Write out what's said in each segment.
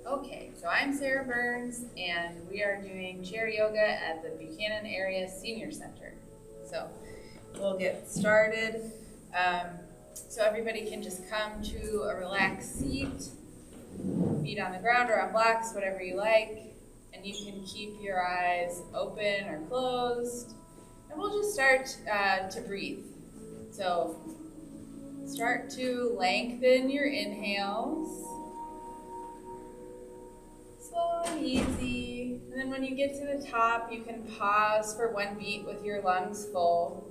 Okay, so I'm Sara Burns, and we are doing chair yoga at the Buchanan Area Senior Center. So we'll get started. So everybody can just come to a relaxed seat, feet on the ground or on blocks, whatever you like, and you can keep your eyes open or closed. And we'll just start to breathe. So start to lengthen your inhales. Slow and easy. And then when you get to the top, you can pause for 1 beat with your lungs full.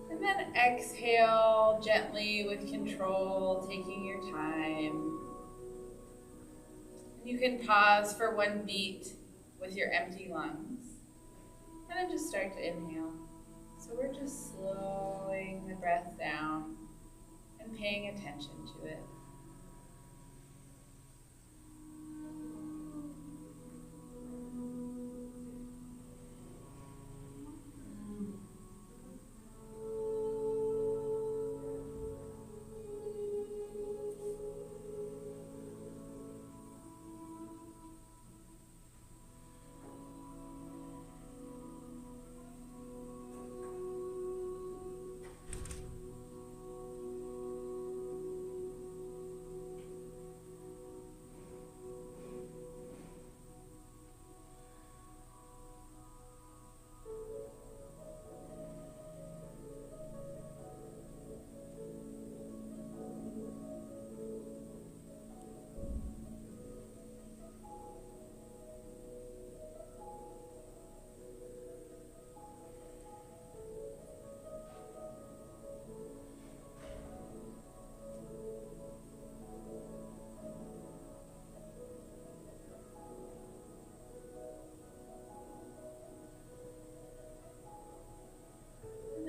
And then exhale gently with control, taking your time. And you can pause for 1 beat with your empty lungs. And then just start to inhale. So we're just slowing the breath down and paying attention to it.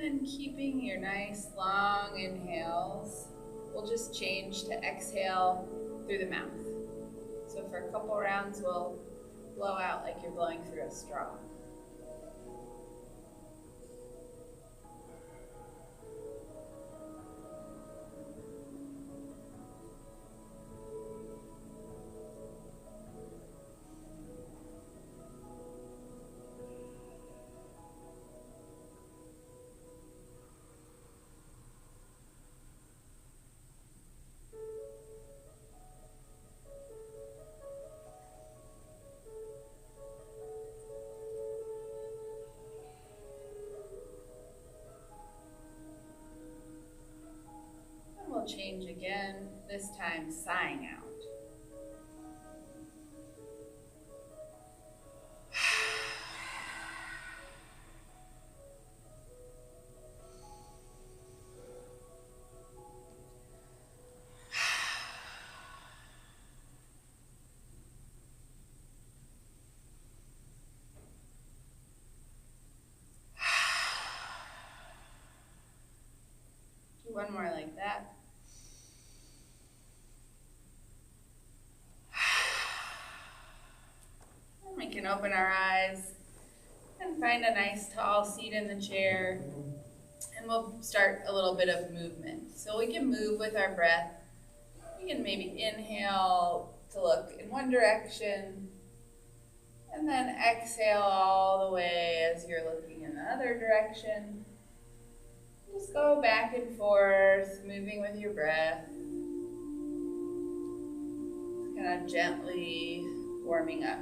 And keeping your nice long inhales, we'll just change to exhale through the mouth. So for a couple rounds, we'll blow out like you're blowing through a straw. We'll change again, this time sighing out. Do one more like that. We can open our eyes and find a nice tall seat in the chair. And we'll start a little bit of movement. So we can move with our breath. We can maybe inhale to look in one direction, and then exhale all the way as you're looking in the other direction. Just go back and forth, moving with your breath. Kind of gently warming up.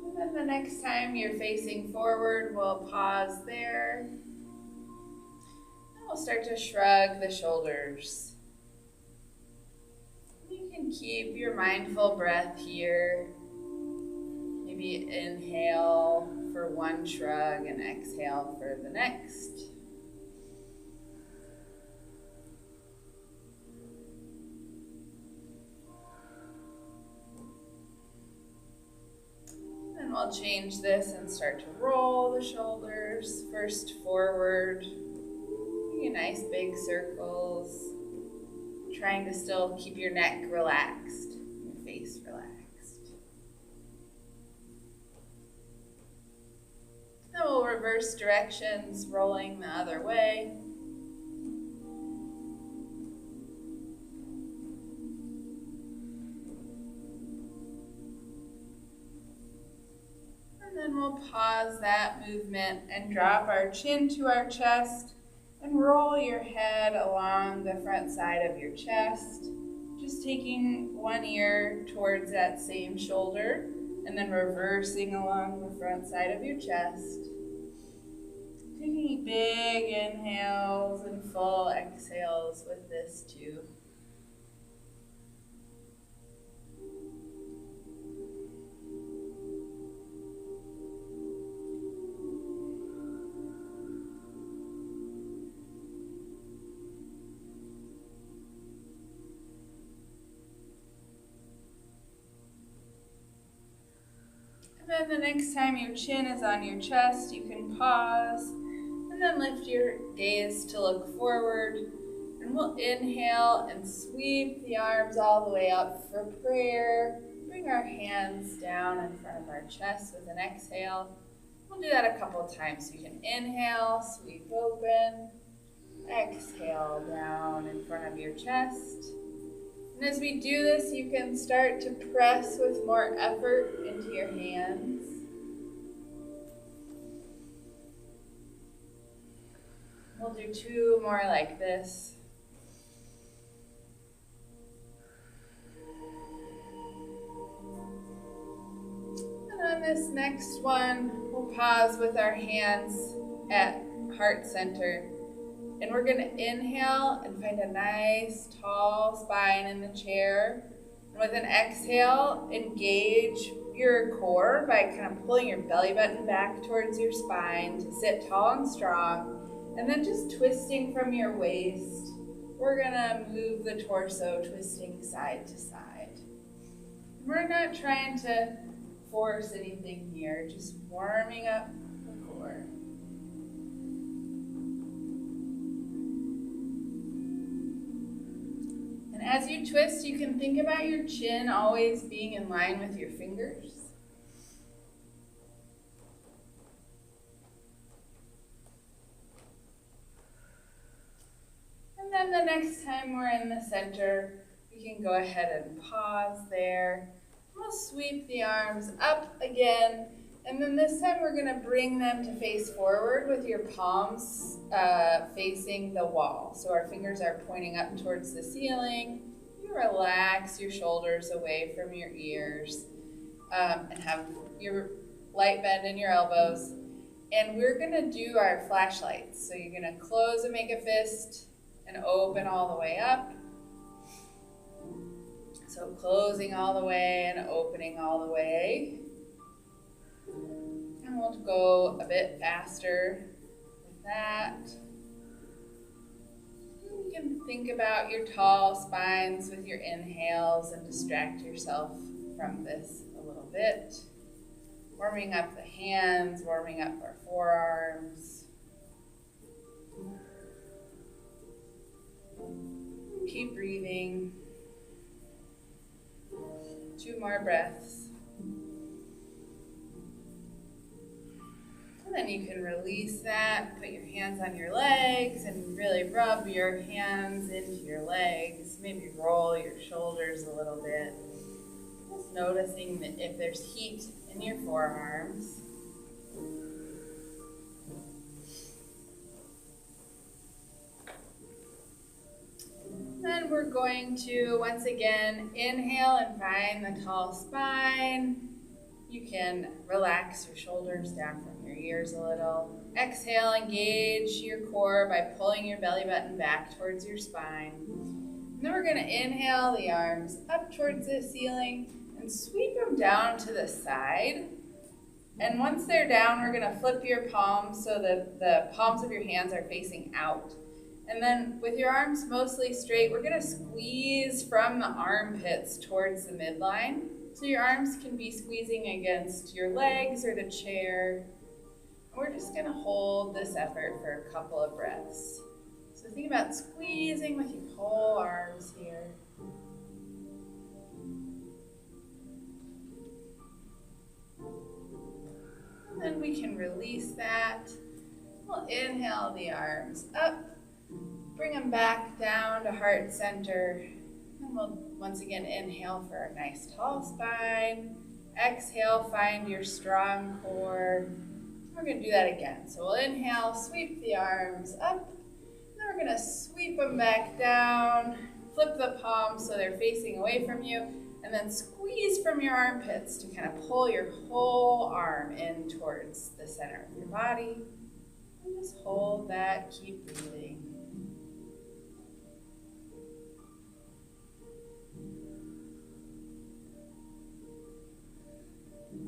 And then the next time you're facing forward, we'll pause there. And we'll start to shrug the shoulders. You can keep your mindful breath here. Maybe inhale for one shrug and exhale for the next. Then we'll change this and start to roll the shoulders. First forward, making nice big circles. trying to still keep your neck relaxed, your face relaxed. Then we'll reverse directions, rolling the other way. And then we'll pause that movement and drop our chin to our chest and roll your head along the front side of your chest. Just taking one ear towards that same shoulder and then reversing along the front side of your chest. Taking big inhales and full exhales with this too. And then the next time your chin is on your chest, you can pause and then lift your gaze to look forward. And we'll inhale and sweep the arms all the way up for prayer. Bring our hands down in front of our chest with an exhale. We'll do that a couple of times. So you can inhale, sweep open, exhale down in front of your chest. And as we do this, you can start to press with more effort into your hands. We'll do two more like this. And on this next one, we'll pause with our hands at heart center. And we're going to inhale and find a nice tall spine in the chair. And with an exhale, engage your core by kind of pulling your belly button back towards your spine to sit tall and strong. And then just twisting from your waist, we're going to move the torso, twisting side to side. We're not trying to force anything here, just warming up the core. As you twist, you can think about your chin always being in line with your fingers. And then the next time we're in the center, we can go ahead and pause there. We'll sweep the arms up again. And then this time we're going to bring them to face forward with your palms facing the wall. So our fingers are pointing up towards the ceiling. You relax your shoulders away from your ears and have your light bend in your elbows. And we're going to do our flashlights. So you're going to close and make a fist and open all the way up. So closing all the way and opening all the way. And we'll go a bit faster with that. You can think about your tall spines with your inhales and distract yourself from this a little bit. Warming up the hands, warming up our forearms. Keep breathing. 2 more breaths. And then you can release that, put your hands on your legs and really rub your hands into your legs. Maybe roll your shoulders a little bit. Just noticing that if there's heat in your forearms. Then we're going to, once again, inhale and find the tall spine. You can relax your shoulders down from your ears a little. Exhale, engage your core by pulling your belly button back towards your spine. And then we're going to inhale the arms up towards the ceiling and sweep them down to the side. And once they're down, we're going to flip your palms so that the palms of your hands are facing out. And then with your arms mostly straight, we're going to squeeze from the armpits towards the midline. So your arms can be squeezing against your legs or the chair. And we're just going to hold this effort for a couple of breaths. So think about squeezing with your whole arms here. And then we can release that. We'll inhale the arms up, bring them back down to heart center. And we'll once again inhale for a nice tall spine. Exhale, find your strong core. We're going to do that again. So we'll inhale, sweep the arms up. Then we're going to sweep them back down. Flip the palms so they're facing away from you. And then squeeze from your armpits to kind of pull your whole arm in towards the center of your body. And just hold that, keep breathing.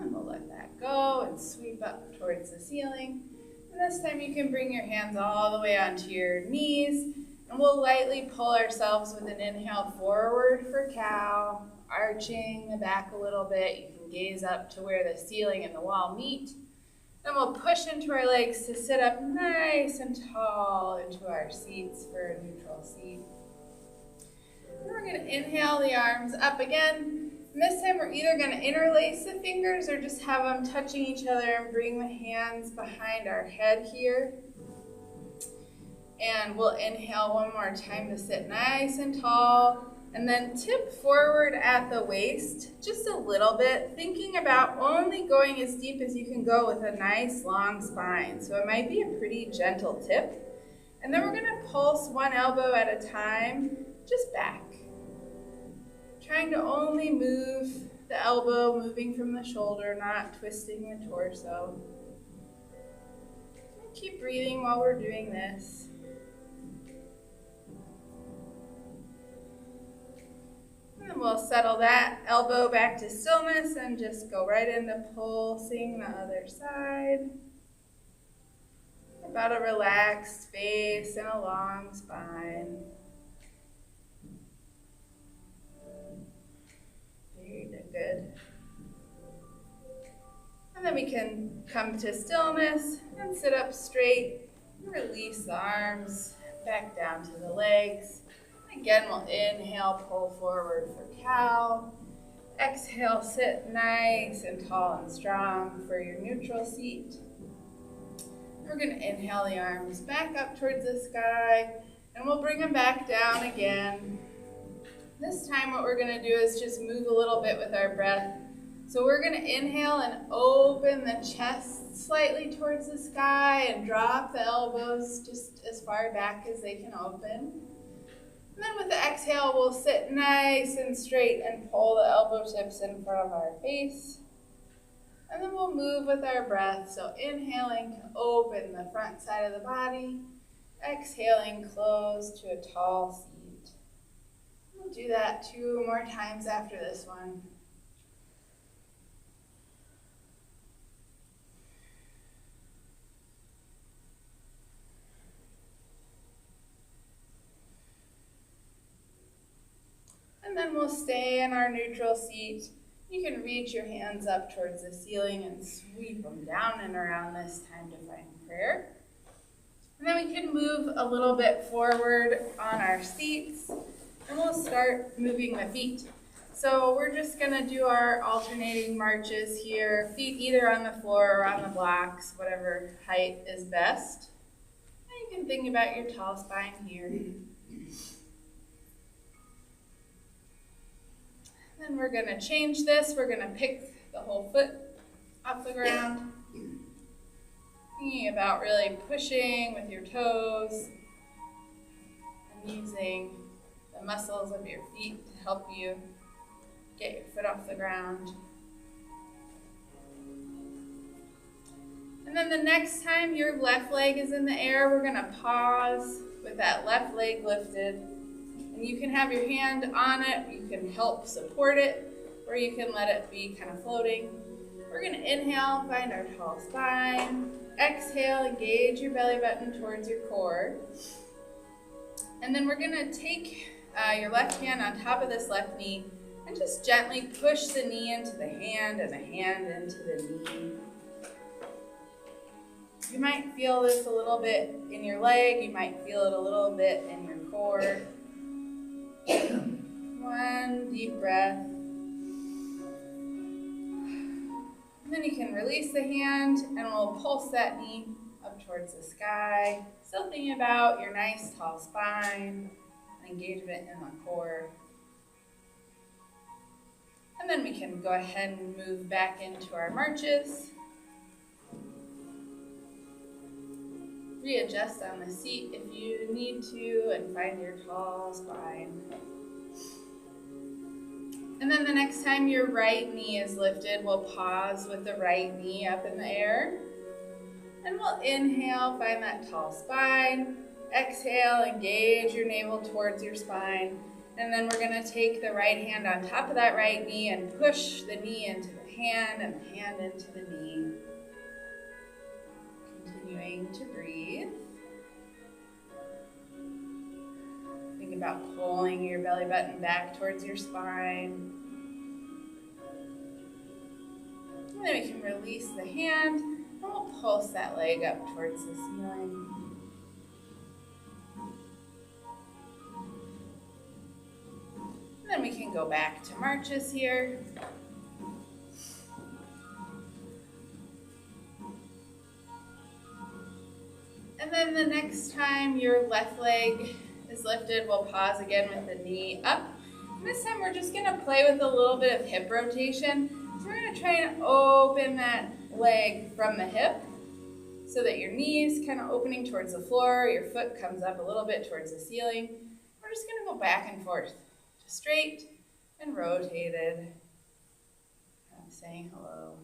And we'll let that go and sweep up towards the ceiling. And this time you can bring your hands all the way onto your knees. And we'll lightly pull ourselves with an inhale forward for cow, arching the back a little bit. You can gaze up to where the ceiling and the wall meet. Then we'll push into our legs to sit up nice and tall into our seats for a neutral seat. And we're going to inhale the arms up again. And this time we're either going to interlace the fingers or just have them touching each other and bring the hands behind our head here. And we'll inhale one more time to sit nice and tall. And then tip forward at the waist just a little bit, thinking about only going as deep as you can go with a nice long spine. So it might be a pretty gentle tip. And then we're going to pulse one elbow at a time, just back. Trying to only move the elbow, moving from the shoulder, not twisting the torso. And keep breathing while we're doing this. And we'll settle that elbow back to stillness and just go right into pulsing the other side. About a relaxed face and a long spine. Very good. And then we can come to stillness and sit up straight. Release the arms back down to the legs. Again, we'll inhale, pull forward for cow. Exhale, sit nice and tall and strong for your neutral seat. We're going to inhale the arms back up towards the sky, and we'll bring them back down again. This time what we're going to do is just move a little bit with our breath. So we're going to inhale and open the chest slightly towards the sky and drop the elbows just as far back as they can open. And then with the exhale, we'll sit nice and straight and pull the elbow tips in front of our face. And then we'll move with our breath. So inhaling to open the front side of the body. Exhaling, close to a tall seat. We'll do that 2 more times after this one. And then we'll stay in our neutral seat. You can reach your hands up towards the ceiling and sweep them down and around this time to find prayer. And then we can move a little bit forward on our seats, and we'll start moving the feet. So we're just going to do our alternating marches here, feet either on the floor or on the blocks, whatever height is best. And you can think about your tall spine here. Then we're going to change this. We're going to pick the whole foot off the ground. Thinking about really pushing with your toes and using the muscles of your feet to help you get your foot off the ground. And then the next time your left leg is in the air, we're going to pause with that left leg lifted. And you can have your hand on it, you can help support it, or you can let it be kind of floating. We're going to inhale, find our tall spine. Exhale, engage your belly button towards your core. And then we're going to take your left hand on top of this left knee and just gently push the knee into the hand and the hand into the knee. You might feel this a little bit in your leg, you might feel it a little bit in your core. One deep breath. And then you can release the hand and we'll pulse that knee up towards the sky. Still thinking about your nice tall spine, engagement in the core. And then we can go ahead and move back into our marches. Readjust on the seat if you need to and find your tall spine. And then the next time your right knee is lifted, we'll pause with the right knee up in the air. And we'll inhale, find that tall spine. Exhale, engage your navel towards your spine. And then we're gonna take the right hand on top of that right knee and push the knee into the hand and the hand into the knee. Continuing to breathe. Think about pulling your belly button back towards your spine. And then we can release the hand and we'll pulse that leg up towards the ceiling. And then we can go back to marches here. And then the next time your left leg is lifted, we'll pause again with the knee up. And this time we're just gonna play with a little bit of hip rotation. So we're gonna try and open that leg from the hip so that your knee is kind of opening towards the floor, your foot comes up a little bit towards the ceiling. We're just gonna go back and forth, just straight and rotated, saying hello.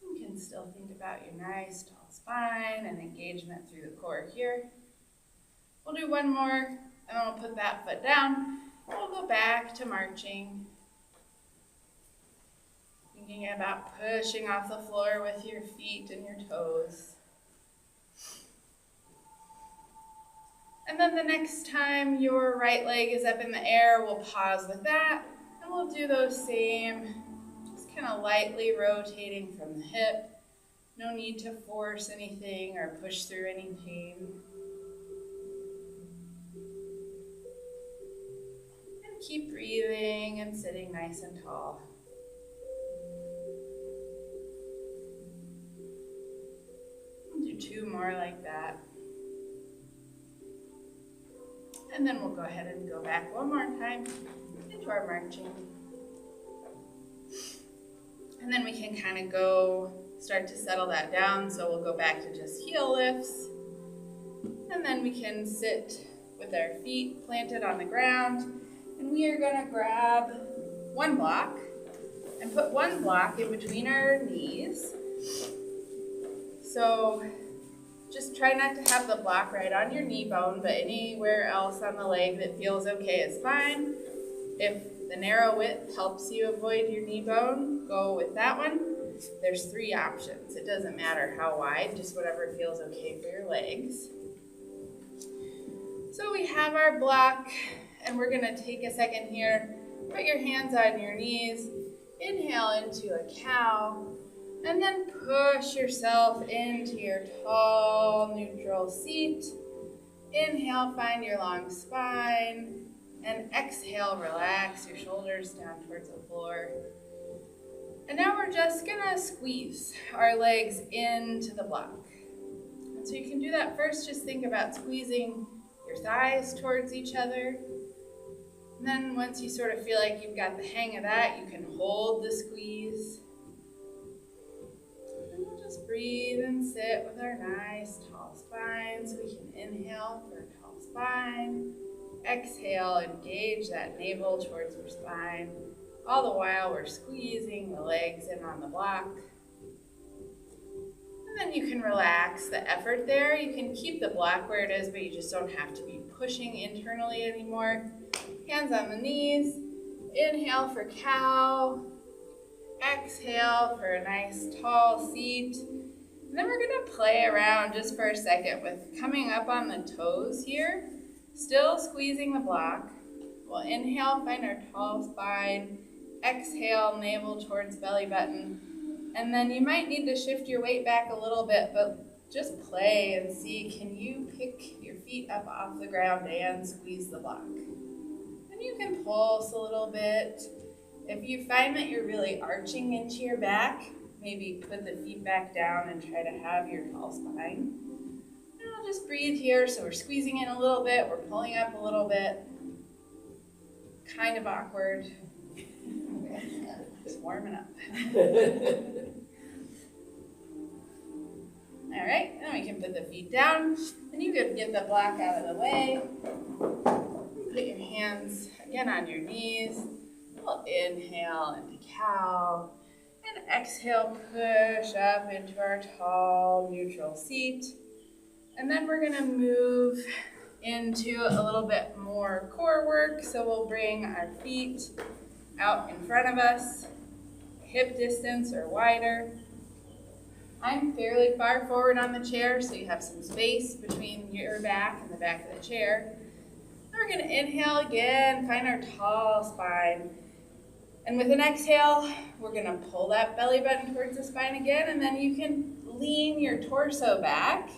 You can still think about your nice tall spine and engagement through the core here. We'll do one more, and then we'll put that foot down. We'll go back to marching. Thinking about pushing off the floor with your feet and your toes. And then the next time your right leg is up in the air, we'll pause with that, and we'll do those same, just kind of lightly rotating from the hip. No need to force anything or push through any pain. And keep breathing and sitting nice and tall. We'll do two more like that. And then we'll go ahead and go back one more time into our marching. And then we can kind of start to settle that down. So we'll go back to just heel lifts. And then we can sit with our feet planted on the ground. And we are gonna grab one block and put one block in between our knees. So just try not to have the block right on your knee bone, but anywhere else on the leg that feels okay is fine. If the narrow width helps you avoid your knee bone, go with that one. There's 3 options. It doesn't matter how wide, just whatever feels okay for your legs. So we have our block, and we're gonna take a second here. Put your hands on your knees. Inhale into a cow. And then push yourself into your tall, neutral seat. Inhale, find your long spine. And exhale, relax your shoulders down towards the floor. And now we're just gonna squeeze our legs into the block. And so you can do that first, just think about squeezing your thighs towards each other. And then once you sort of feel like you've got the hang of that, you can hold the squeeze. Just breathe and sit with our nice tall spine. So we can inhale for a tall spine. Exhale, engage that navel towards your spine. All the while we're squeezing the legs in on the block. And then you can relax the effort there. You can keep the block where it is, but you just don't have to be pushing internally anymore. Hands on the knees. Inhale for cow. Exhale for a nice tall seat. And then we're gonna play around just for a second with coming up on the toes here, still squeezing the block. We'll inhale, find our tall spine. exhale, navel towards belly button. And then you might need to shift your weight back a little bit, but just play and see, can you pick your feet up off the ground and squeeze the block? And you can pulse a little bit. If you find that you're really arching into your back, maybe put the feet back down and try to have your tall spine. And I'll just breathe here. So we're squeezing in a little bit, we're pulling up a little bit. Kind of awkward. Just warming up. All right, then we can put the feet down, and you can get the block out of the way. Put your hands again on your knees. We'll inhale into cow, and exhale, push up into our tall neutral seat. And then we're gonna move into a little bit more core work. So we'll bring our feet out in front of us, hip distance or wider. I'm fairly far forward on the chair, so you have some space between your back and the back of the chair. And we're gonna inhale again, find our tall spine. And with an exhale, we're gonna pull that belly button towards the spine again, and then you can lean your torso back.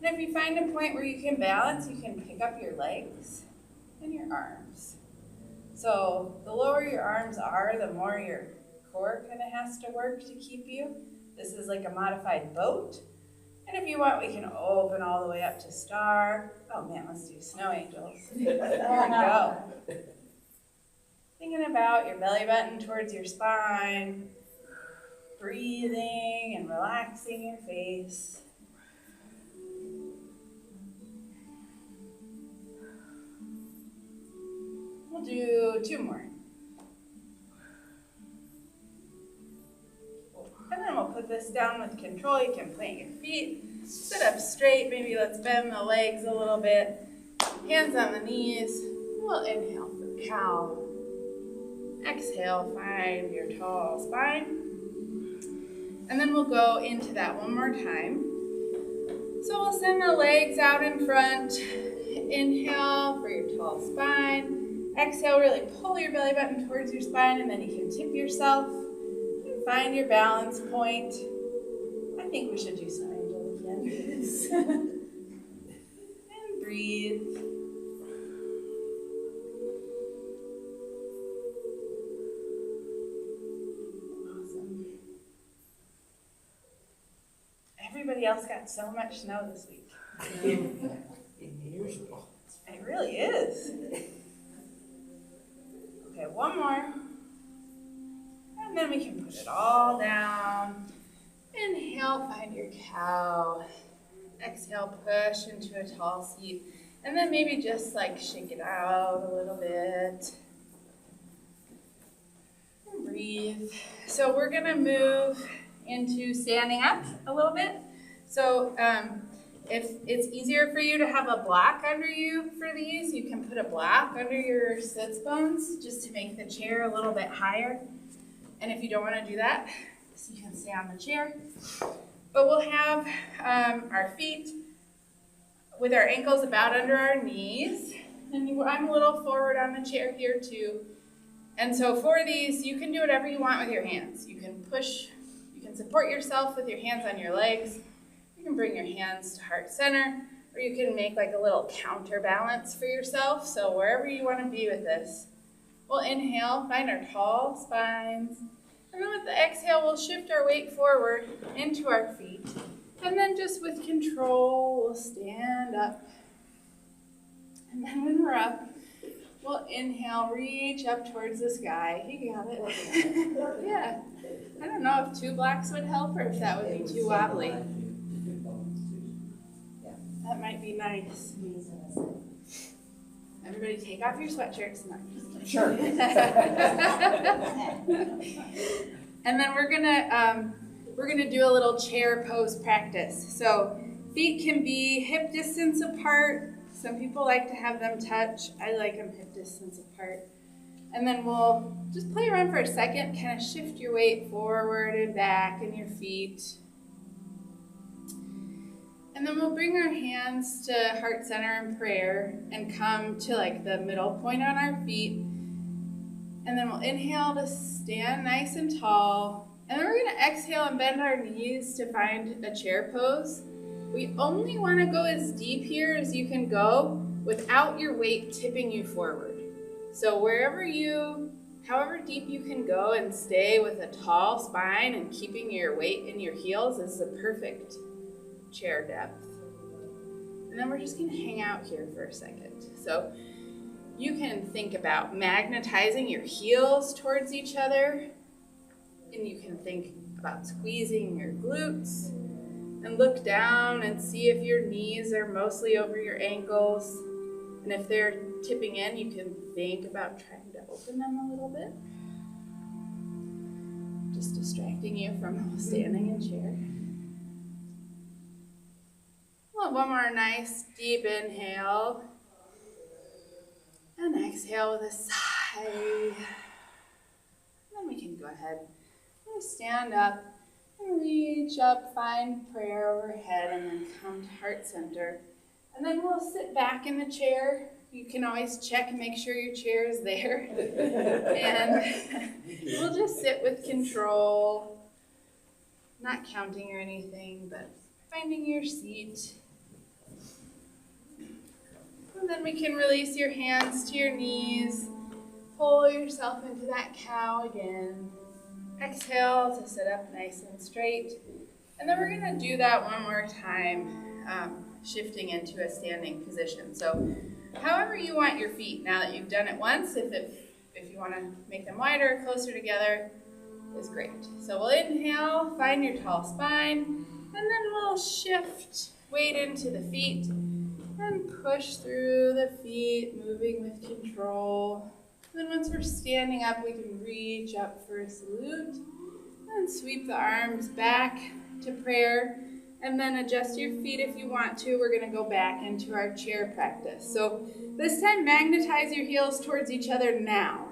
And if you find a point where you can balance, you can pick up your legs and your arms. So the lower your arms are, the more your core kind of has to work to keep you. This is like a modified boat. And if you want, we can open all the way up to star. Oh man, let's do snow angels. There we go. Thinking about your belly button towards your spine, breathing and relaxing your face. We'll do 2 more. And then we'll put this down with control. You can plant your feet, sit up straight. Maybe let's bend the legs a little bit. Hands on the knees. We'll inhale for cow. Exhale, find your tall spine. And then we'll go into that one more time. So we'll send the legs out in front. Inhale for your tall spine. Exhale, really pull your belly button towards your spine, and then you can tip yourself and find your balance point. I think we should do snow angel again. And breathe. Awesome. Everybody else got so much snow this week. It really is. Okay, one more. And then we can put it all down. Inhale, find your cow. Exhale, push into a tall seat. And then maybe just like shake it out a little bit. And breathe. So we're gonna move into standing up a little bit. So if it's easier for you to have a block under you for these, you can put a block under your sits bones just to make the chair a little bit higher. And if you don't want to do that, so you can stay on the chair. But we'll have our feet with our ankles about under our knees. And I'm a little forward on the chair here too. And so for these, you can do whatever you want with your hands. You can push, you can support yourself with your hands on your legs. You can bring your hands to heart center, or you can make like a little counterbalance for yourself. So wherever you want to be with this, we'll inhale, find our tall spines. And then with the exhale, we'll shift our weight forward into our feet. And then just with control, we'll stand up. And then when we're up, we'll inhale, reach up towards the sky. You got it. Yeah. I don't know if 2 blocks would help or if that would be too wobbly. That might be nice. Everybody take off your sweatshirts. Sure. And then we're gonna do a little chair pose practice. So feet can be hip distance apart. Some people like to have them touch. I like them hip distance apart. And then we'll just play around for a second, kind of shift your weight forward and back in your feet. And then we'll bring our hands to heart center in prayer and come to like the middle point on our feet. And then we'll inhale to stand nice and tall. And then we're gonna exhale and bend our knees to find a chair pose. We only wanna go as deep here as you can go without your weight tipping you forward. So however deep you can go and stay with a tall spine and keeping your weight in your heels is the perfect chair depth. And then we're just gonna hang out here for a second. So you can think about magnetizing your heels towards each other, and you can think about squeezing your glutes, and look down and see if your knees are mostly over your ankles. And if they're tipping in, you can think about trying to open them a little bit. Just distracting you from standing in chair. Well, one more nice deep inhale. And exhale with a sigh. Then we can go ahead and stand up and reach up, find prayer overhead, and then come to heart center. And then we'll sit back in the chair. You can always check and make sure your chair is there. And we'll just sit with control, not counting or anything, but finding your seat. And then we can release your hands to your knees. Pull yourself into that cow again. Exhale to sit up nice and straight. And then we're going to do that one more time, shifting into a standing position. So however you want your feet, now that you've done it once, if you want to make them wider, closer together, is great. So we'll inhale, find your tall spine, and then we'll shift weight into the feet. And push through the feet, moving with control. Then once we're standing up, we can reach up for a salute. And sweep the arms back to prayer. And then adjust your feet if you want to. We're going to go back into our chair practice. So this time, magnetize your heels towards each other now.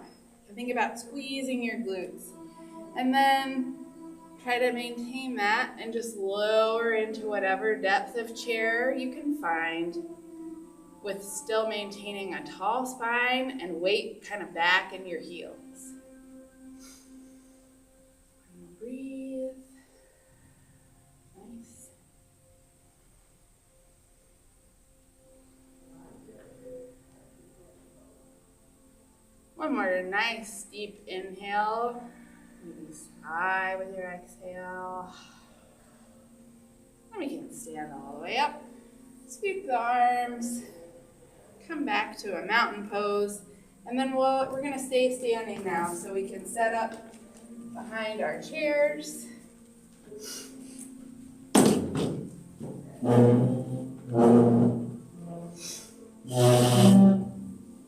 Think about squeezing your glutes. And then try to maintain that and just lower into whatever depth of chair you can find, with still maintaining a tall spine and weight kind of back in your heels. And breathe. Nice. One more nice deep inhale. Maybe sigh with your exhale. And we can stand all the way up. Sweep the arms. Come back to a mountain pose, and then we're going to stay standing now so we can set up behind our chairs. And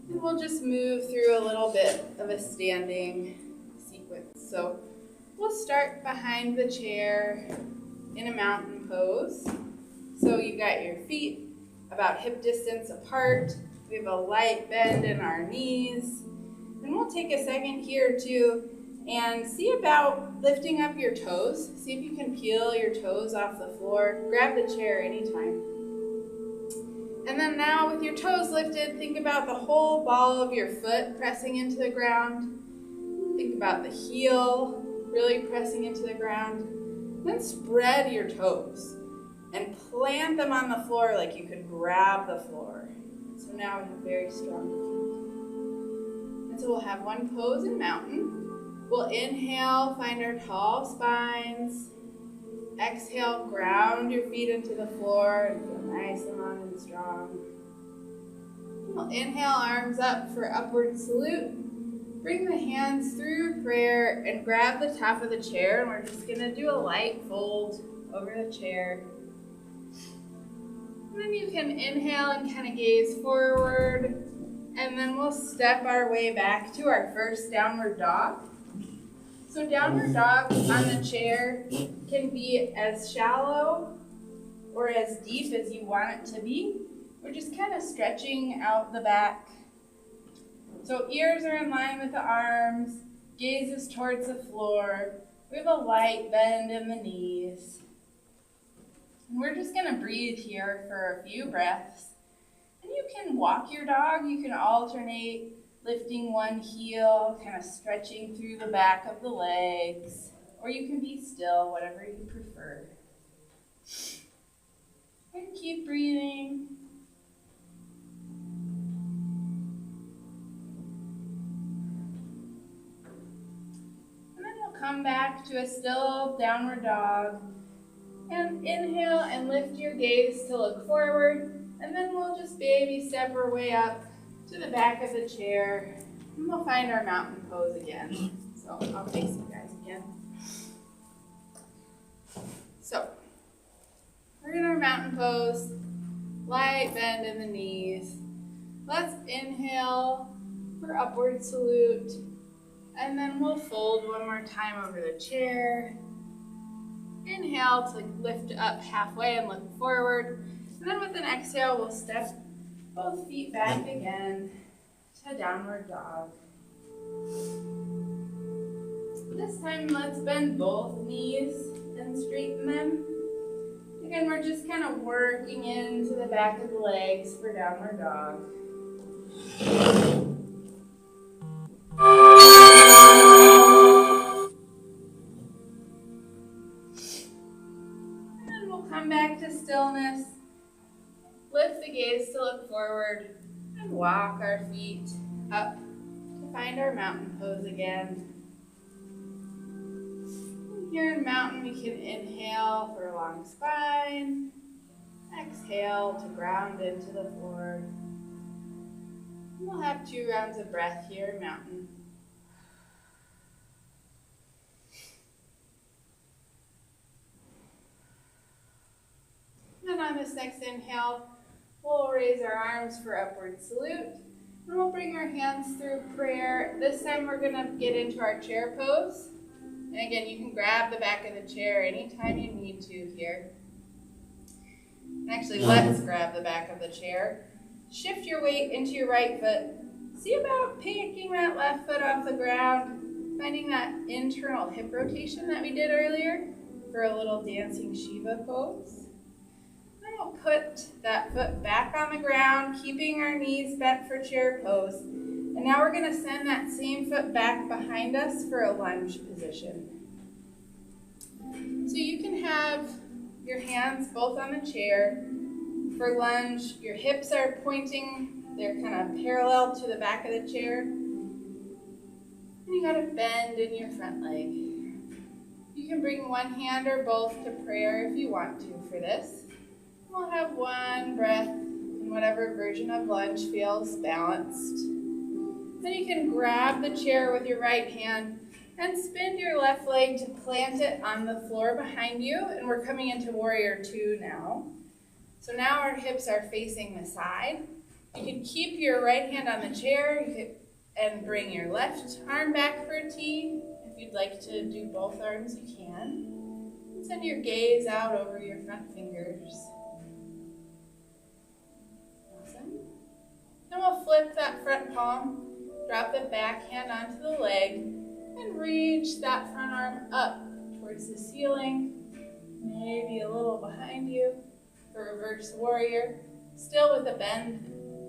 we'll just move through a little bit of a standing sequence. So we'll start behind the chair in a mountain pose. So you got your feet about hip distance apart. We have a light bend in our knees. And we'll take a second here too and see about lifting up your toes. See if you can peel your toes off the floor. Grab the chair anytime. And then now with your toes lifted, think about the whole ball of your foot pressing into the ground. Think about the heel really pressing into the ground. Then spread your toes and plant them on the floor like you could grab the floor. So now we have very strong feet. And so we'll have one pose in mountain. We'll inhale, find our tall spines. Exhale, ground your feet into the floor and feel nice and long and strong. We'll inhale, arms up for upward salute. Bring the hands through prayer and grab the top of the chair, and we're just gonna do a light fold over the chair. And then you can inhale and kind of gaze forward, and then we'll step our way back to our first downward dog. So downward dog on the chair can be as shallow or as deep as you want it to be. We're just kind of stretching out the back. So ears are in line with the arms, gaze is towards the floor. We have a light bend in the knees. And we're just gonna breathe here for a few breaths. And you can walk your dog, you can alternate lifting one heel, kind of stretching through the back of the legs, or you can be still, whatever you prefer. And keep breathing. And then we'll come back to a still downward dog. And inhale and lift your gaze to look forward. And then we'll just baby step our way up to the back of the chair. And we'll find our mountain pose again. So I'll face you guys again. So we're in our mountain pose. Light bend in the knees. Let's inhale for upward salute. And then we'll fold one more time over the chair. Inhale to lift up halfway and look forward. And then with an exhale, we'll step both feet back again to downward dog. This time, let's bend both knees and straighten them. Again, we're just kind of working into the back of the legs for downward dog. And then we'll come back to stillness. Lift the gaze to look forward and walk our feet up to find our mountain pose again. Here in mountain, we can inhale for a long spine, exhale to ground into the floor. We'll have 2 rounds of breath here in mountain. And on this next inhale, we'll raise our arms for upward salute. And we'll bring our hands through prayer. This time we're going to get into our chair pose. And again, you can grab the back of the chair anytime you need to here. And actually, let's grab the back of the chair. Shift your weight into your right foot. See about picking that left foot off the ground, finding that internal hip rotation that we did earlier for a little dancing Shiva pose. Then we'll put that foot back on the ground, keeping our knees bent for chair pose. And now we're going to send that same foot back behind us for a lunge position. So you can have your hands both on the chair. For lunge, your hips are pointing, they're kind of parallel to the back of the chair. And you got to bend in your front leg. You can bring one hand or both to prayer if you want to for this. We'll have one breath in whatever version of lunge feels balanced. Then you can grab the chair with your right hand and spin your left leg to plant it on the floor behind you. And we're coming into warrior 2 now. So now our hips are facing the side. You can keep your right hand on the chair and bring your left arm back for a T. If you'd like to do both arms, you can. And send your gaze out over your front fingers. Awesome. Then we'll flip that front palm. Drop the back hand onto the leg and reach that front arm up towards the ceiling, maybe a little behind you for reverse warrior, still with a bent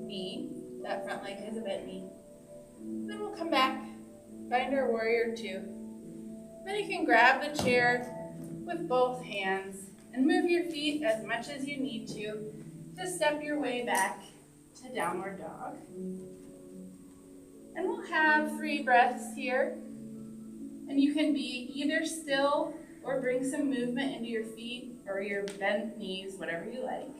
knee. That front leg has a bent knee. Then we'll come back, find our warrior 2. Then you can grab the chair with both hands and move your feet as much as you need to step your way back to downward dog. And we'll have 3 breaths here. And you can be either still or bring some movement into your feet or your bent knees, whatever you like.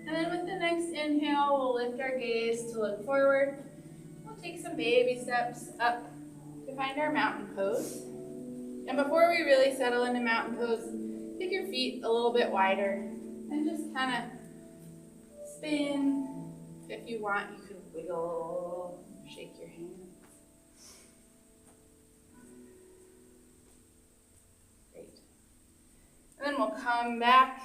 And then with the next inhale, we'll lift our gaze to look forward. We'll take some baby steps up to find our mountain pose. And before we really settle into mountain pose, take your feet a little bit wider and just kind of spin. If you want, you could wiggle, shake your hands. Great. And then we'll come back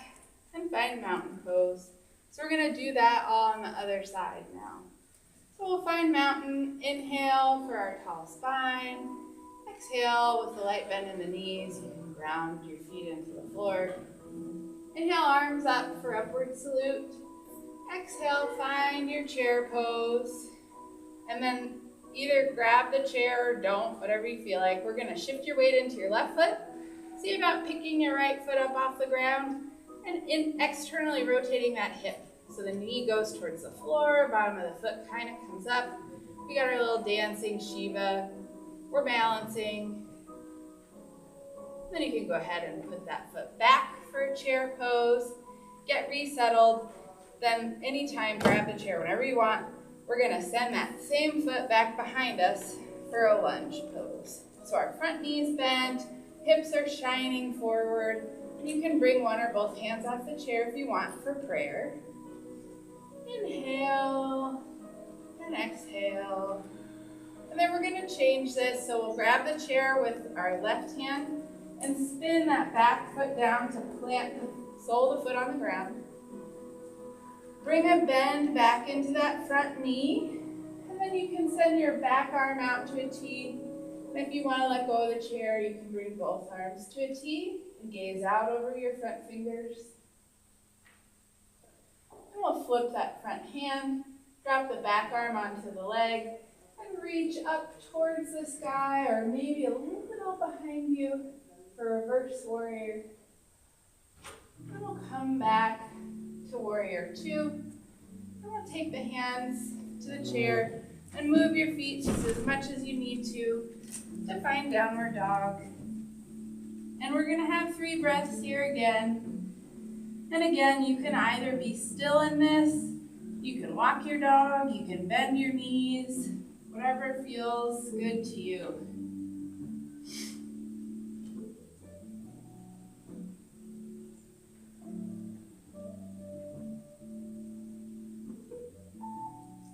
and find mountain pose. So we're going to do that all on the other side now. So we'll find mountain, inhale for our tall spine, Exhale with the light bend in the knees. You can ground your feet into the floor. Inhale, arms up for upward salute. Exhale, find your chair pose. And then either grab the chair or don't, whatever you feel like. We're gonna shift your weight into your left foot. See about picking your right foot up off the ground and externally rotating that hip. So the knee goes towards the floor, bottom of the foot kind of comes up. We got our little dancing Shiva. We're balancing. Then you can go ahead and put that foot back for a chair pose. Get resettled. Then anytime, grab the chair whenever you want. We're gonna send that same foot back behind us for a lunge pose. So our front knee's bent, hips are shining forward. You can bring one or both hands off the chair if you want for prayer. Inhale and exhale. And then we're gonna change this. So we'll grab the chair with our left hand and spin that back foot down to plant the sole of the foot on the ground. Bring a bend back into that front knee. And then you can send your back arm out to a T. And if you want to let go of the chair, you can bring both arms to a T and gaze out over your front fingers. And we'll flip that front hand, drop the back arm onto the leg, and reach up towards the sky or maybe a little bit out behind you for reverse warrior. And we'll come back to warrior two. And we'll take the hands to the chair and move your feet just as much as you need to find downward dog. And we're gonna have 3 breaths here again. And again, you can either be still in this, you can walk your dog, you can bend your knees, whatever feels good to you.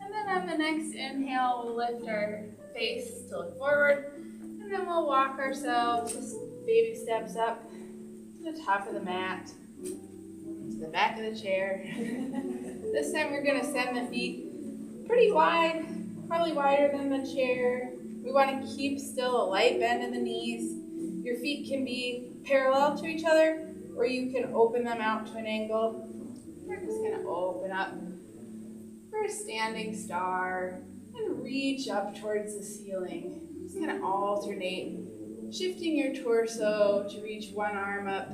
And then on the next inhale, we'll lift our face to look forward, and then we'll walk ourselves just baby steps up to the top of the mat, to the back of the chair. This time we're going to send the feet pretty wide, probably wider than the chair. We want to keep still a light bend in the knees. Your feet can be parallel to each other, or you can open them out to an angle. We're just going to open up for a standing star and reach up towards the ceiling. Just kind of alternate, shifting your torso to reach one arm up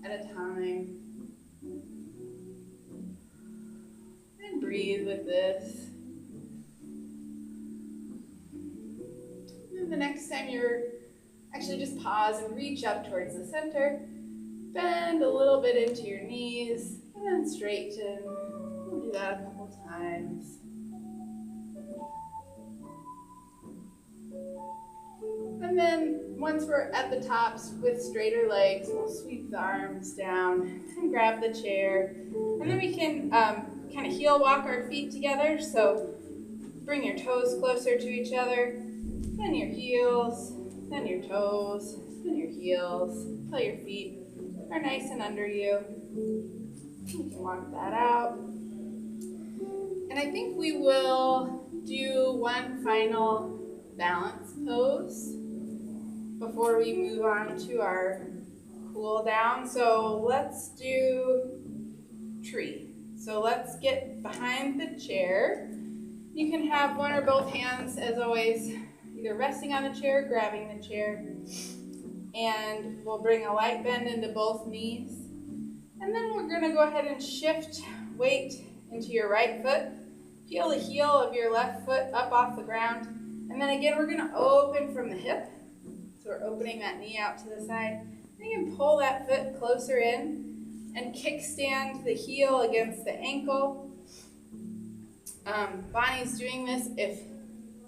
at a time. And breathe with this. And the next time you're actually just pause and reach up towards the center. Bend a little bit into your knees and then straighten. We'll do that a couple times. And then once we're at the tops with straighter legs, we'll sweep the arms down and grab the chair. And then we can kind of heel walk our feet together. So bring your toes closer to each other, then your heels, then your toes, then your heels, until your feet are nice and under you. You can walk that out. And I think we will do one final balance pose before we move on to our cool down. So let's do tree. So let's get behind the chair. You can have one or both hands, as always, either resting on the chair, grabbing the chair. And we'll bring a light bend into both knees. And then we're gonna go ahead and shift weight into your right foot. Peel the heel of your left foot up off the ground. And then again, we're gonna open from the hip. So we're opening that knee out to the side. And you can pull that foot closer in and kickstand the heel against the ankle. Bonnie's doing this. If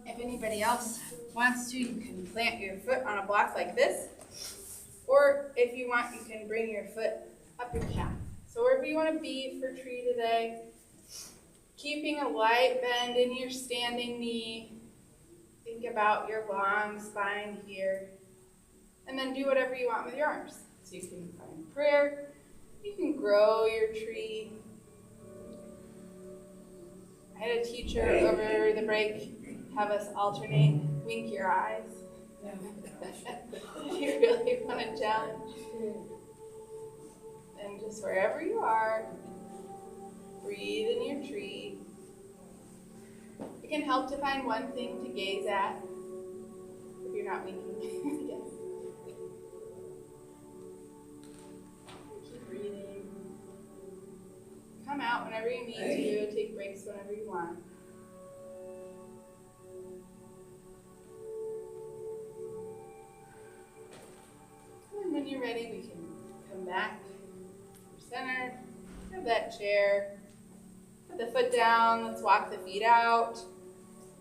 anybody else wants to, you can plant your foot on a block like this. Or if you want, you can bring your foot up your calf. So wherever you want to be for tree today, keeping a light bend in your standing knee. Think about your long spine here. And then do whatever you want with your arms. So you can find prayer. You can grow your tree. I had a teacher over the break have us alternate, wink your eyes. If you really want to challenge. And just wherever you are, breathe in your tree. It can help to find one thing to gaze at if you're not winking. Yes. Keep breathing. Come out whenever you need to. Take breaks whenever you want. And when you're ready, we can come back to center. Grab that chair. Put the foot down. Let's walk the feet out.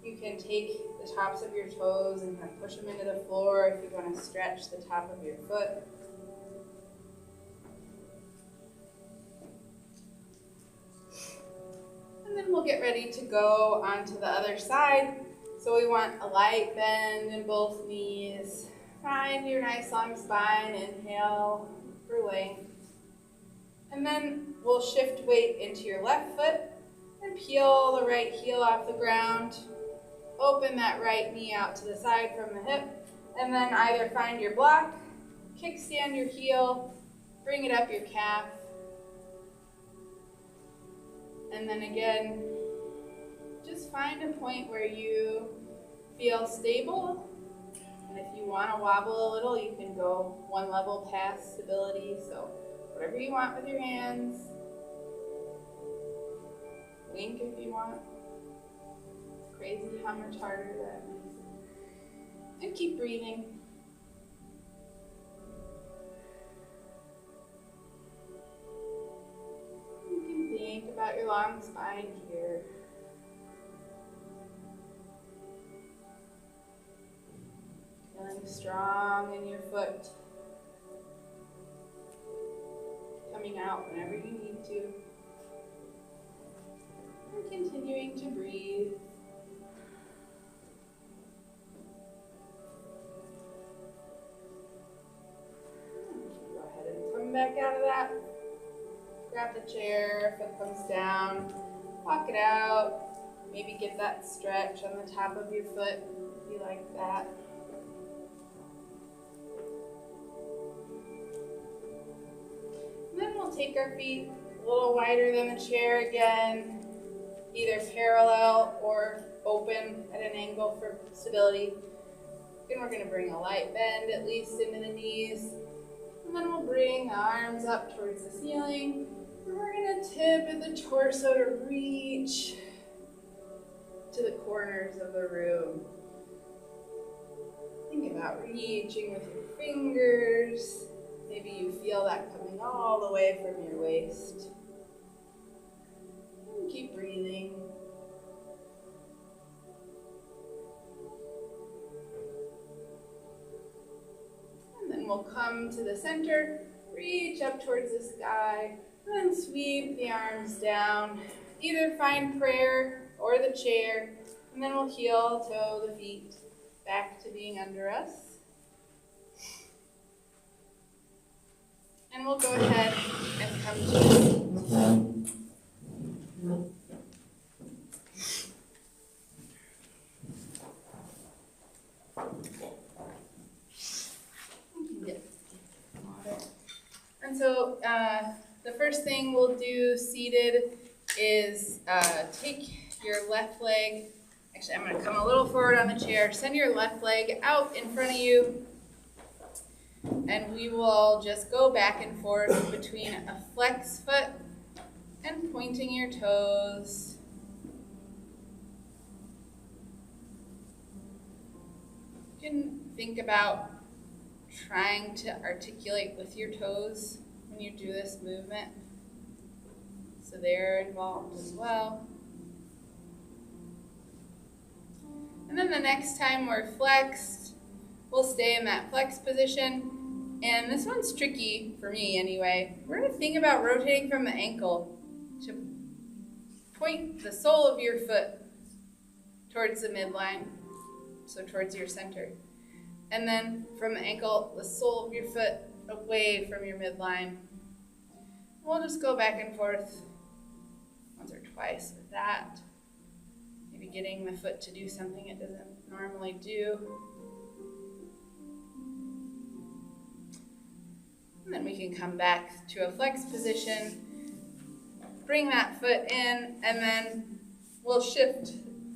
You can take the tops of your toes and kind of push them into the floor if you want to stretch the top of your foot. And then we'll get ready to go onto the other side. So we want a light bend in both knees. Find your nice long spine. Inhale for length. And then we'll shift weight into your left foot and peel the right heel off the ground. Open that right knee out to the side from the hip. And then either find your block, kickstand your heel, bring it up your calf. And then again, just find a point where you feel stable. And if you want to wobble a little, you can go one level past stability. So whatever you want with your hands. Wink if you want. It's crazy how much harder that makes it. And keep breathing. You can think about your long spine here. Feeling strong in your foot. Coming out whenever you need to. And continuing to breathe. Go ahead and come back out of that. Grab the chair, foot comes down, walk it out. Maybe get that stretch on the top of your foot if you like that. And then we'll take our feet a little wider than the chair again, either parallel or open at an angle for stability. And we're going to bring a light bend at least into the knees. And then we'll bring the arms up towards the ceiling. And we're going to tip at the torso to reach to the corners of the room. Think about reaching with your fingers. Maybe you feel that coming all the way from your waist. And keep breathing. And then we'll come to the center, reach up towards the sky, and then sweep the arms down. Either find prayer or the chair, and then we'll heel toe the feet back to being under us. And we'll go ahead and come to a seat. And so the first thing we'll do seated is take your left leg. Actually, I'm going to come a little forward on the chair. Send your left leg out in front of you. And we will just go back and forth between a flex foot and pointing your toes. You can think about trying to articulate with your toes when you do this movement. So they're involved as well. And then the next time we're flexed, we'll stay in that flex position. And this one's tricky for me anyway. We're going to think about rotating from the ankle to point the sole of your foot towards the midline, so towards your center. And then from the ankle, the sole of your foot away from your midline. We'll just go back and forth once or twice with that. Maybe getting the foot to do something it doesn't normally do. And then we can come back to a flex position, bring that foot in, and then we'll shift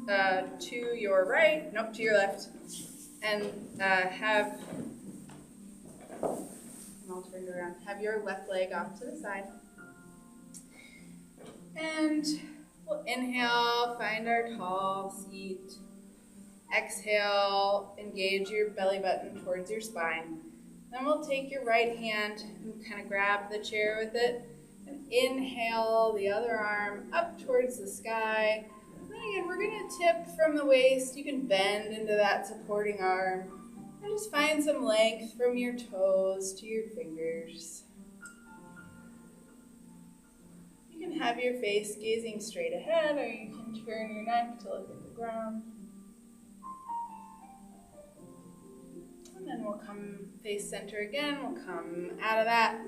to your right, nope, to your left, and I'll turn it around, have your left leg off to the side. And we'll inhale, find our tall seat. Exhale, engage your belly button towards your spine. Then we'll take your right hand and kind of grab the chair with it. And inhale the other arm up towards the sky. And then again, we're going to tip from the waist. You can bend into that supporting arm. And just find some length from your toes to your fingers. You can have your face gazing straight ahead, or you can turn your neck to look at the ground. And then we'll come face center again. We'll come out of that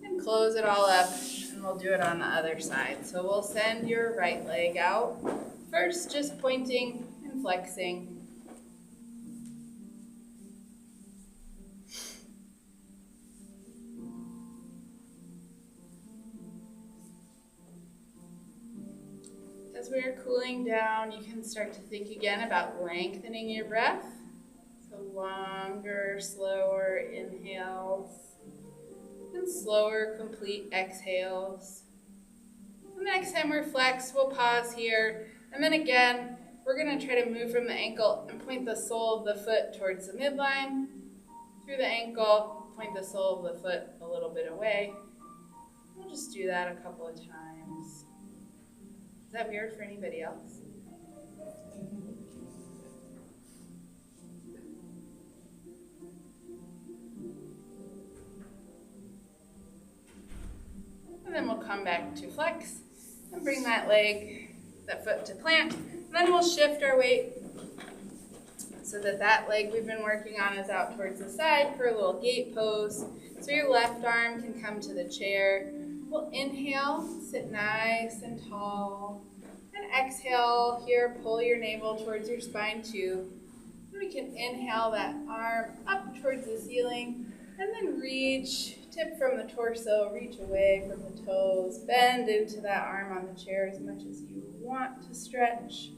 and close it all up, and we'll do it on the other side. So we'll send your right leg out. First, just pointing and flexing. As we're cooling down, you can start to think again about lengthening your breath. So longer, slower inhales and slower, complete exhales. And the next time we're flexed, we'll pause here. And then again, we're going to try to move from the ankle and point the sole of the foot towards the midline. Through the ankle, point the sole of the foot a little bit away. We'll just do that a couple of times. Is that weird for anybody else? And then we'll come back to flex and bring that foot to plant. And then we'll shift our weight so that leg we've been working on is out towards the side for a little gate pose. So your left arm can come to the chair. We'll inhale, sit nice and tall. And exhale here, pull your navel towards your spine too. And we can inhale that arm up towards the ceiling. And then reach, tip from the torso, reach away from the toes. Bend into that arm on the chair as much as you want to stretch.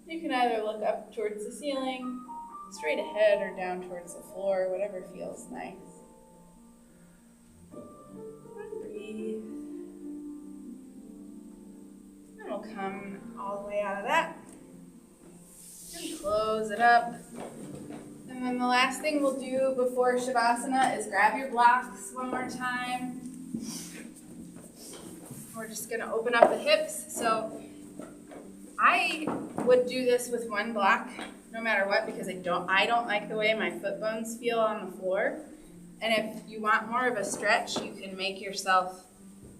You can either look up towards the ceiling, straight ahead, or down towards the floor, whatever feels nice. Breathe. And we'll come all the way out of that. And close it up. And then the last thing we'll do before Shavasana is grab your blocks one more time. We're just going to open up the hips. So I would do this with one block no matter what, because I don't like the way my foot bones feel on the floor. And if you want more of a stretch, you can make yourself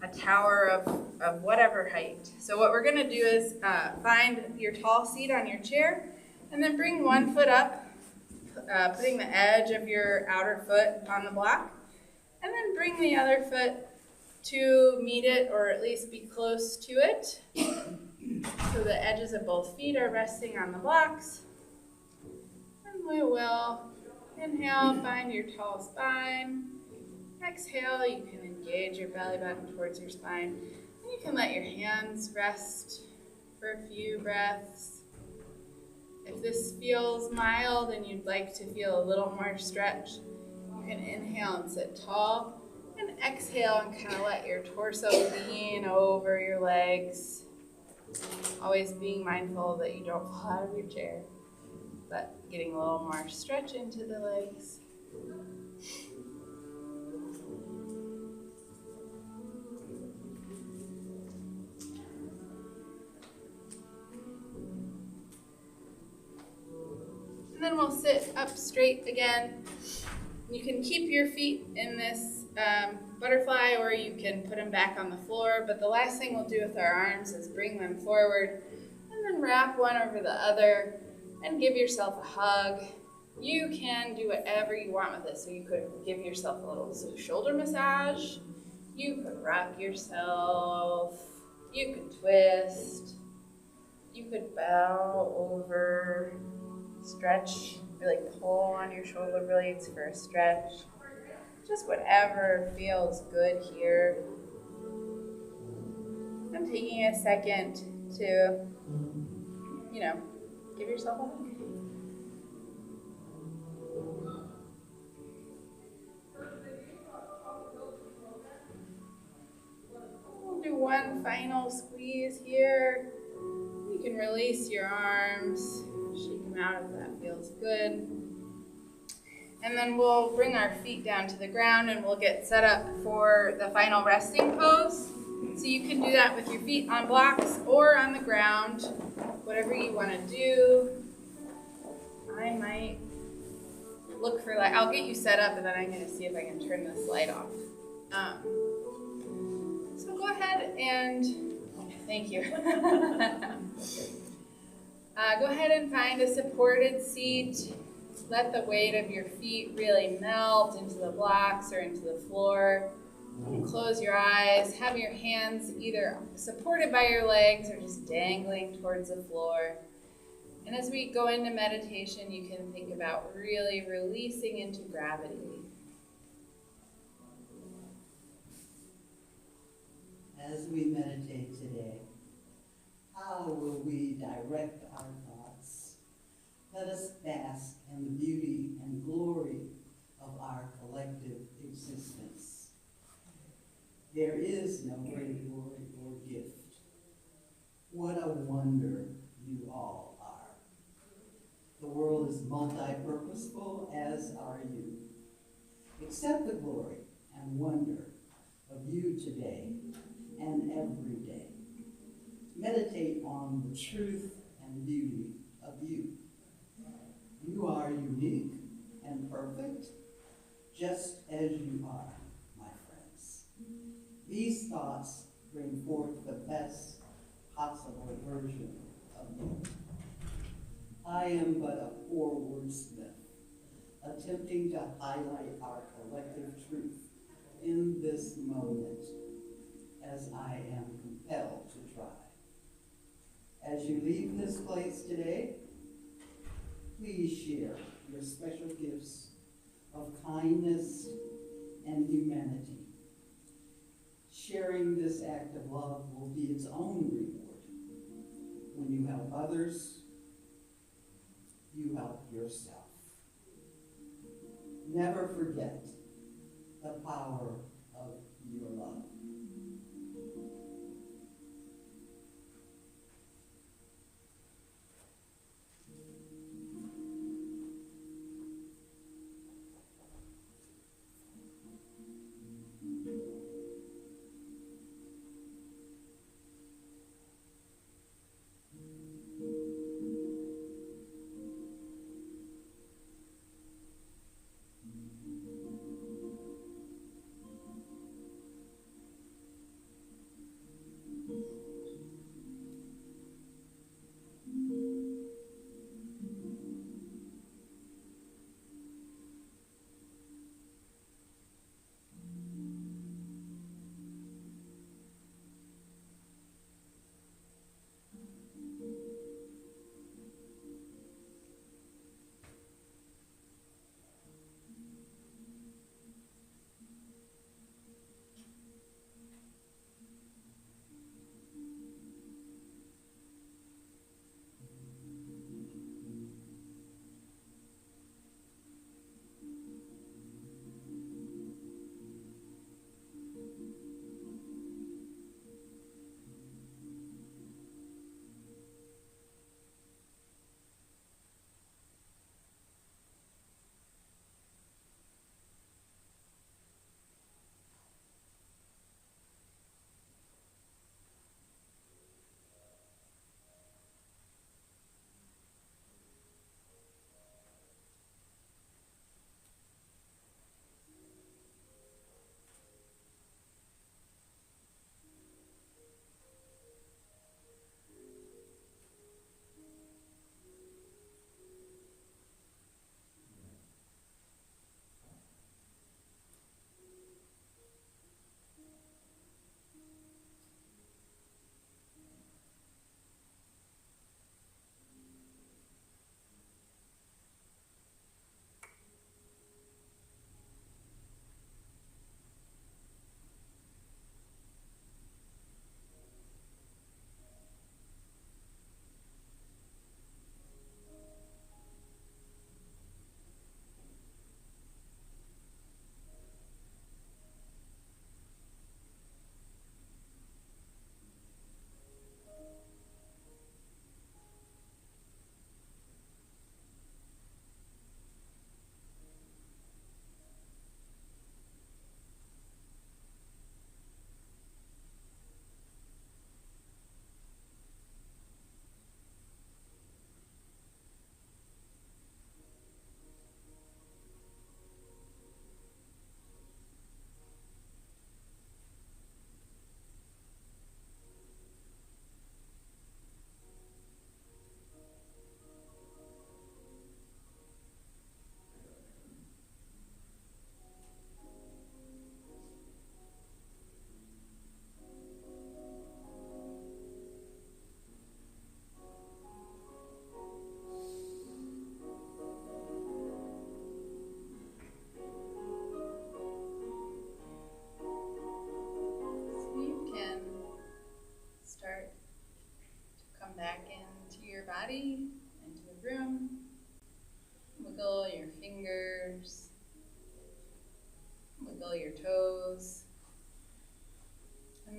a tower of whatever height. So what we're going to do is find your tall seat on your chair, and then bring one foot up, putting the edge of your outer foot on the block, and then bring the other foot to meet it, or at least be close to it. So the edges of both feet are resting on the blocks. And we will inhale, find your tall spine. Exhale, you can engage your belly button towards your spine. And you can let your hands rest for a few breaths. If this feels mild and you'd like to feel a little more stretch, you can inhale and sit tall. And exhale and kind of let your torso lean over your legs. Always being mindful that you don't fall out of your chair, but getting a little more stretch into the legs. And then we'll sit up straight again. You can keep your feet in this butterfly, or you can put them back on the floor, but the last thing we'll do with our arms is bring them forward and then wrap one over the other and give yourself a hug. You can do whatever you want with this. So you could give yourself a little shoulder massage, you could rock yourself, you could twist, you could bow over, stretch, really pull on your shoulder blades for a stretch. Just whatever feels good here. I'm taking a second to, give yourself a hug. We'll do one final squeeze here. You can release your arms, shake them out if that feels good. And then we'll bring our feet down to the ground and we'll get set up for the final resting pose. So you can do that with your feet on blocks or on the ground, whatever you want to do. I might look for I'll get you set up and then I'm going to see if I can turn this light off. So go ahead and, thank you. Go ahead and find a supported seat. Let the weight of your feet really melt into the blocks or into the floor. Close your eyes. Have your hands either supported by your legs or just dangling towards the floor. And as we go into meditation, you can think about really releasing into gravity. As we meditate today, how will we direct our thoughts? Let us bask in the beauty and glory of our collective existence. There is no great glory or gift. What a wonder you all are. The world is multi-purposeful, as are you. Accept the glory and wonder of you today and every day. Meditate on the truth and beauty of you. You are unique and perfect, just as you are, my friends. These thoughts bring forth the best possible version of you. I am but a poor wordsmith, attempting to highlight our collective truth in this moment, as I am compelled to try. As you leave this place today, please share your special gifts of kindness and humanity. Sharing this act of love will be its own reward. When you help others, you help yourself. Never forget the power of your love.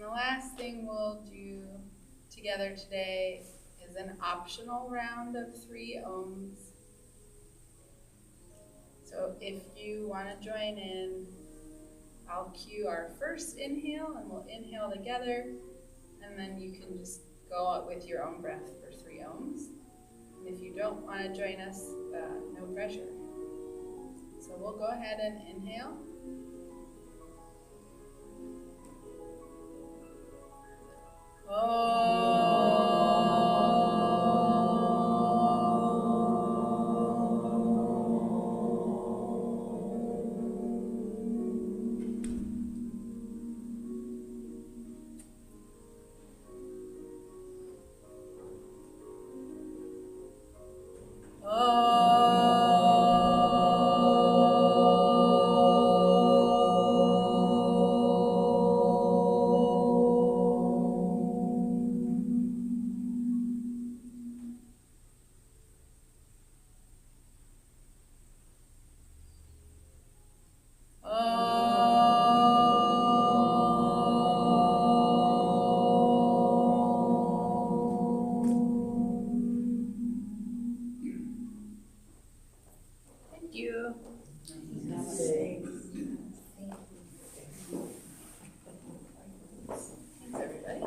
the last thing we'll do together today is an optional round of 3 ohms. So if you want to join in, I'll cue our first inhale and we'll inhale together, and then you can just go out with your own breath for 3 ohms. And if you don't want to join us, no pressure. So we'll go ahead and inhale. Thank you. Thanks, everybody.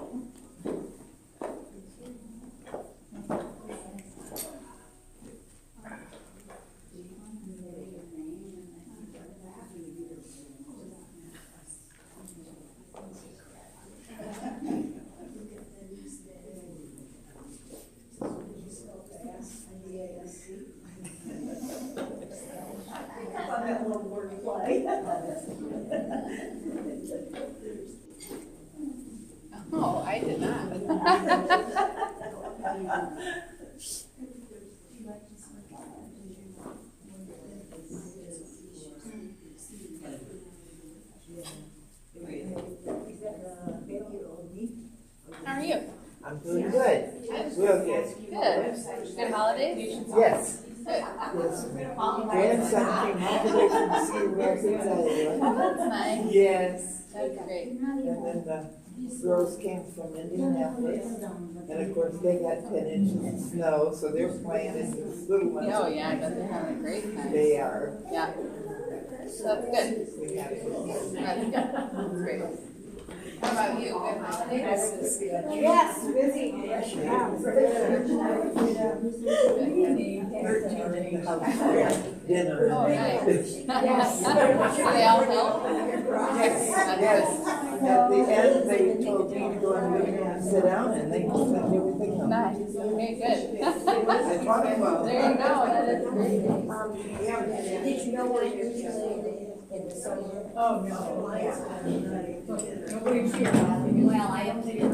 Oh, I did not. How are you? I'm doing good. Real good. Good. Good holidays? Yes. Good. Yes. Grandson came all the way from Cedar Rapids, Iowa. Oh, that's nice. Yes. That's great. And then the girls came from Indianapolis. And of course, they got 10 inches of snow, so they're playing in this little one. Oh, yeah, I bet they're having a great time. They are. Yeah. That's good. We have it. That's good. That's great. How about you? Good holidays? Yes, busy. Dinner. Oh, nice. Yes. Do they all help? Yes. Yes. At the end, they told me to go in the living room and sit down, and they cleaned everything up. Nice. Okay, good. I taught them well. There you go. That is great. Did you know where usually in the summer? Oh, no. Nobody's here. Well, I am here.